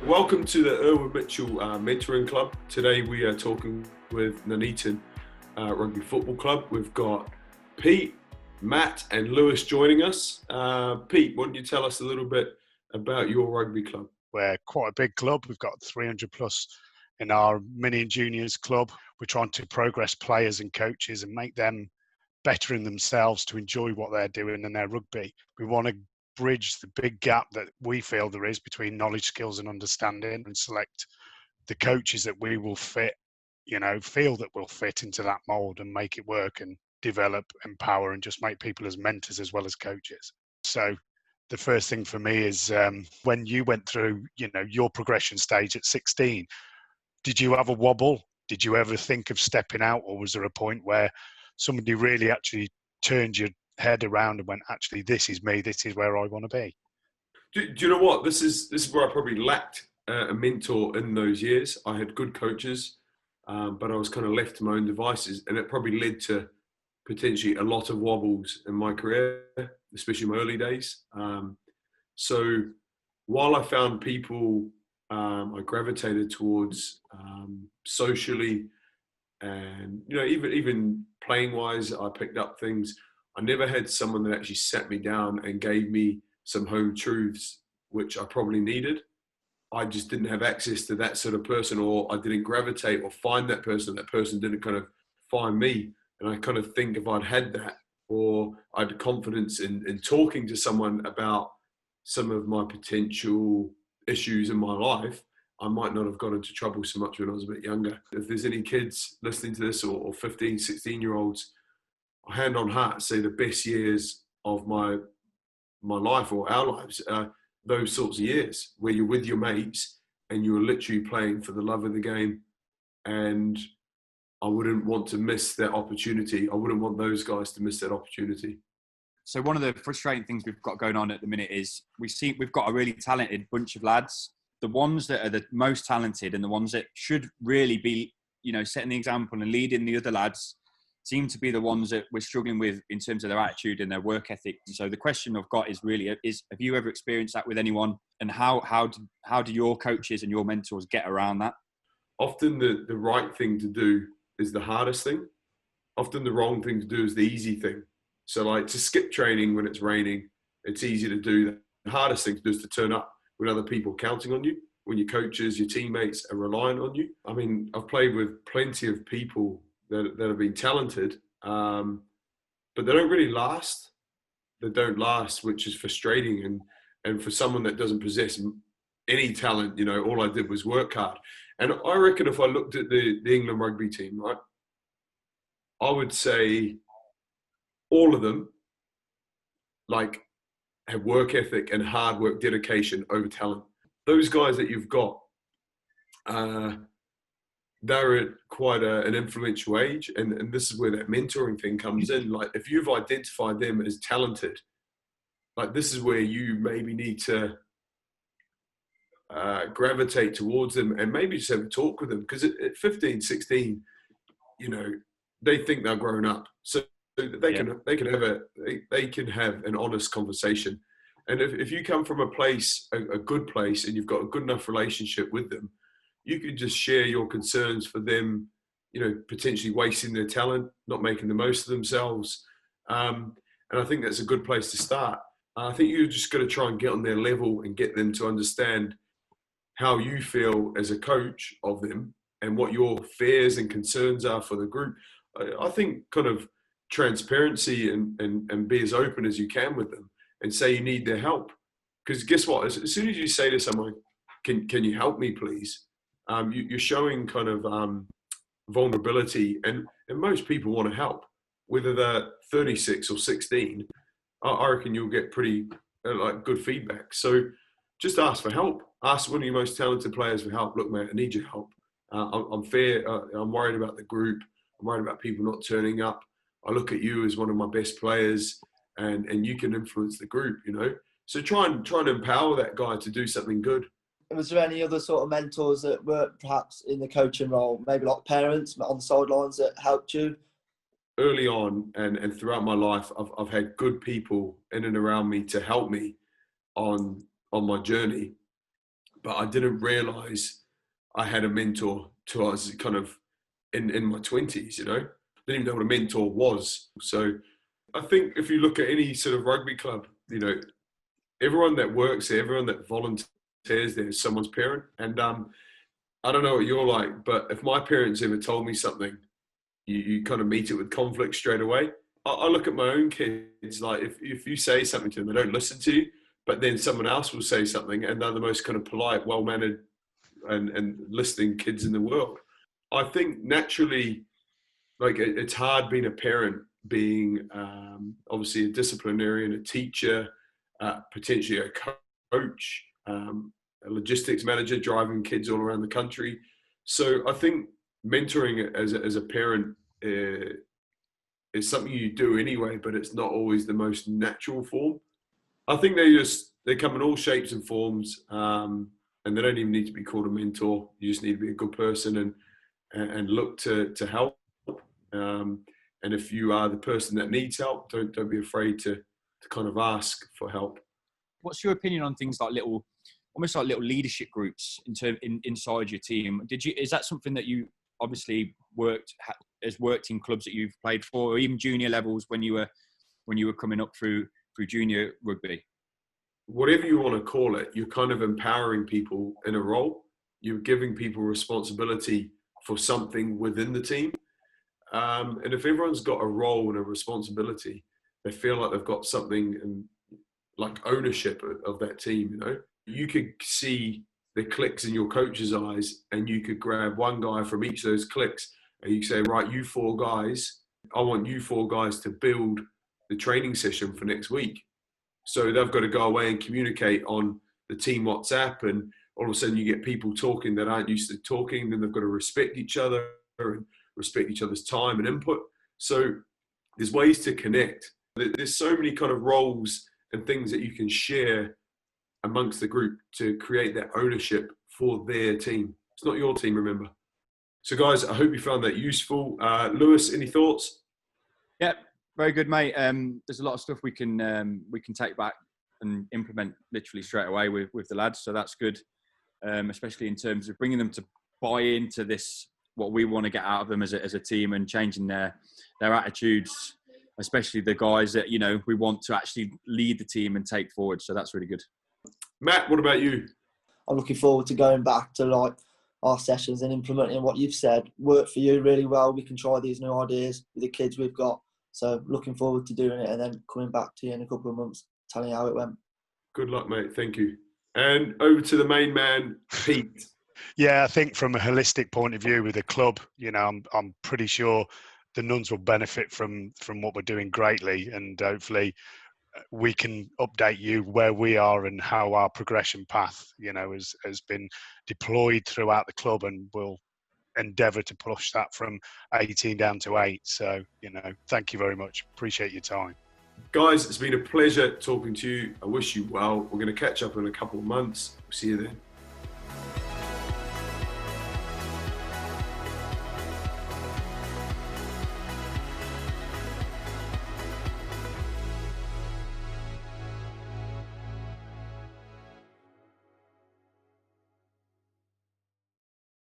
Welcome to the Irwin Mitchell Mentoring Club. Today we are talking with Nuneaton Rugby Football Club. We've got Pete, Matt and Lewis joining us. Pete, why don't you tell us a little bit about your rugby club? We're quite a big club. We've got 300 plus in our mini and juniors club. We're trying to progress players and coaches and make them better in themselves to enjoy what they're doing in their rugby. We want to bridge the big gap that we feel there is between knowledge, skills and understanding, and select the coaches that we will fit, feel that will fit into that mold and make it work and develop, empower and just make people as mentors as well as coaches. So the first thing for me is when you went through, your progression stage at 16, did you have a wobble? Did you ever think of stepping out, or was there a point where somebody really actually turned your head around and went, actually, this is me, this is where I want to be? Do you know what? This is where I probably lacked a mentor in those years. I had good coaches, but I was kind of left to my own devices, and it probably led to potentially a lot of wobbles in my career, especially my early days. So while I found people I gravitated towards socially, and even playing wise, I picked up things. I never had someone that actually sat me down and gave me some home truths, which I probably needed. I just didn't have access to that sort of person, or I didn't gravitate or find that person. That person didn't kind of find me. And I kind of think if I'd had that, or I had confidence in talking to someone about some of my potential issues in my life, I might not have got into trouble so much when I was a bit younger. If there's any kids listening to this, or 15, 16-year-olds, hand on heart, say the best years of my life or our lives, those sorts of years where you're with your mates and you're literally playing for the love of the game. And I wouldn't want to miss that opportunity. I wouldn't want those guys to miss that opportunity. So one of the frustrating things we've got going on at the minute is we've got a really talented bunch of lads. The ones that are the most talented and the ones that should really be, setting the example and leading the other lads seem to be the ones that we're struggling with in terms of their attitude and their work ethic. So the question I've got is have you ever experienced that with anyone? And how do your coaches and your mentors get around that? Often the right thing to do is the hardest thing. Often the wrong thing to do is the easy thing. So like to skip training when it's raining, it's easy to do. The hardest thing to do is to turn up when other people are counting on you, when your coaches, your teammates are relying on you. I mean, I've played with plenty of people that have been talented, but they don't really last. They don't last, which is frustrating. And for someone that doesn't possess any talent, all I did was work hard. And I reckon if I looked at the England rugby team, right, I would say all of them have work ethic and hard work, dedication over talent. Those guys that you've got, they're at quite an influential age, and this is where that mentoring thing comes in. Like if you've identified them as talented, like this is where you maybe need to gravitate towards them and maybe just have a talk with them, because at 15, 16, they think they're grown up, so they can have an honest conversation. And if you come from a place, a good place, and you've got a good enough relationship with them, you could just share your concerns for them, potentially wasting their talent, not making the most of themselves. And I think that's a good place to start. I think you're just going to try and get on their level and get them to understand how you feel as a coach of them and what your fears and concerns are for the group. I think kind of transparency and be as open as you can with them and say you need their help. Because guess what? As soon as you say to someone, can you help me, please? You're showing kind of vulnerability, and most people want to help, whether they're 36 or 16. I reckon you'll get pretty good feedback. So just ask for help. Ask one of your most talented players for help. Look, mate, I need your help. I'm worried about the group. I'm worried about people not turning up. I look at you as one of my best players, and you can influence the group, So try and empower that guy to do something good. Was there any other sort of mentors that were perhaps in the coaching role, maybe like parents on the sidelines that helped you? Early on and throughout my life, I've had good people in and around me to help me on my journey. but I didn't realise I had a mentor till I was kind of in my 20s, you know. Didn't even know what a mentor was. So I think if you look at any sort of rugby club, you know, everyone that works there, everyone that volunteers there is someone's parent. And I don't know what you're like, but if my parents ever told me something, you kind of meet it with conflict straight away. I look at my own kids, like if you say something to them, they don't listen to you, but then someone else will say something and they're the most kind of polite, well-mannered and listening kids in the world. I think naturally, like it's hard being a parent, being obviously a disciplinarian, a teacher, potentially a coach, a logistics manager, driving kids all around the country. So I think mentoring as a parent is something you do anyway, but it's not always the most natural form. I think they come in all shapes and forms, and they don't even need to be called a mentor. You just need to be a good person and look to help. And if you are the person that needs help, don't be afraid to kind of ask for help. What's your opinion on things like almost like little leadership groups inside your team? Is that something that you obviously worked in clubs that you've played for, or even junior levels when you were coming up through junior rugby? Whatever you want to call it, you're kind of empowering people in a role. You're giving people responsibility for something within the team. And if everyone's got a role and a responsibility, they feel like they've got something and like ownership of that team, you know. You could see the clicks in your coach's eyes and you could grab one guy from each of those clicks and you say, right, you four guys, I want you four guys to build the training session for next week. So they've got to go away and communicate on the team WhatsApp, and all of a sudden you get people talking that aren't used to talking. Then they've got to respect each other and respect each other's time and input. So there's ways to connect. There's so many kind of roles and things that you can share amongst the group to create that ownership for their team. It's not your team, remember. So guys, I hope you found that useful. Lewis, any thoughts? Yeah, very good, mate. There's a lot of stuff we can take back and implement literally straight away with the lads. So that's good, especially in terms of bringing them to buy into this, what we want to get out of them as a team, and changing their attitudes, especially the guys that, you know, we want to actually lead the team and take forward. So that's really good. Matt, what about you? I'm looking forward to going back to like our sessions and implementing what you've said. Worked for you really well. We can try these new ideas with the kids we've got. So looking forward to doing it and then coming back to you in a couple of months, telling you how it went. Good luck, mate. Thank you. And over to the main man, Pete. Yeah, I think from a holistic point of view with the club, you know, I'm pretty sure the Nuns will benefit from what we're doing greatly, and hopefully we can update you where we are and how our progression path, you know, has been deployed throughout the club, and we'll endeavour to push that from 18 down to 8. So, you know, thank you very much. Appreciate your time. Guys, it's been a pleasure talking to you. I wish you well. We're going to catch up in a couple of months. We'll see you then.